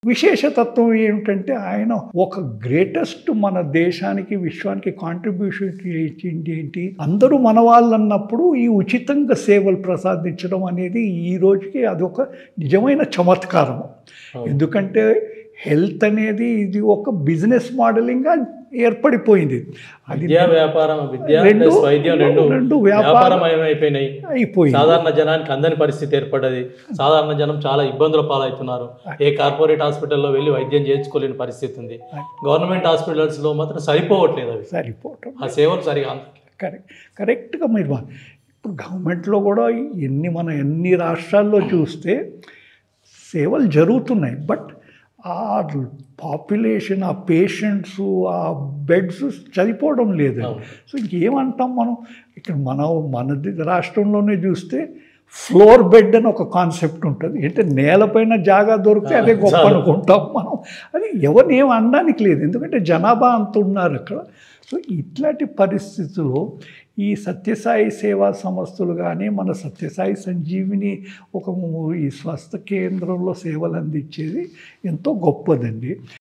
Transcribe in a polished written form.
విశేషతత్వం ఏమిటంటే ఆయన ఒక గ్రేటెస్ట్ మన దేశానికి, విశ్వానికి కాంట్రిబ్యూషన్ ఇచ్చింది ఏంటి? అందరూ మన వాళ్ళన్నప్పుడు ఈ ఉచితంగా సేవలు ప్రసాదించడం అనేది ఈ రోజుకి అదొక నిజమైన చమత్కారం. ఎందుకంటే హెల్త్ అనేది ఇది ఒక బిజినెస్ మోడలింగ్‌గా ఏర్పడిపోయింది. అది వ్యాపారం ప్లస్ వైద్యం రెండు వ్యాపారమయమైపోయినాయి. సాధారణ జనానికి అందని పరిస్థితి ఏర్పడ్డది. సాధారణ జనం చాలా ఇబ్బందుల పాలవుతున్నారు. ఏ కార్పొరేట్ హాస్పిటల్లో వెళ్ళి వైద్యం చేయించుకోలేని పరిస్థితి ఉంది. గవర్నమెంట్ హాస్పిటల్స్లో మాత్రం సరిపోవట్లేదు. అవి సరిపోవటం ఆ సేవలు సరిగా కరెక్ట్గా మీరు ఇప్పుడు గవర్నమెంట్లో కూడా ఎన్ని రాష్ట్రాల్లో చూస్తే సేవలు జరుగుతున్నాయి. బట్ ఆ పాపులేషన్, ఆ పేషెంట్స్, ఆ బెడ్స్ సరిపోవడం లేదు. సో ఇంకేమంటాం మనం? ఇక్కడ మనది రాష్ట్రంలోనే చూస్తే ఫ్లోర్ బెడ్ అని ఒక కాన్సెప్ట్ ఉంటుంది. అంటే నేలపైన జాగా దొరికితే అదే గొప్ప అనుకుంటాం మనం. అది ఎవరిని ఏం అనడానికి లేదు, ఎందుకంటే జనాభా అంత ఉన్నారు అక్కడ. సో ఇట్లాంటి పరిస్థితుల్లో ఈ సత్యసాయి సేవా సంస్థలు కానీ, మన సత్యసాయి సంజీవిని ఈ స్వస్థ కేంద్రంలో సేవలు అందించేది ఎంతో గొప్పదండి.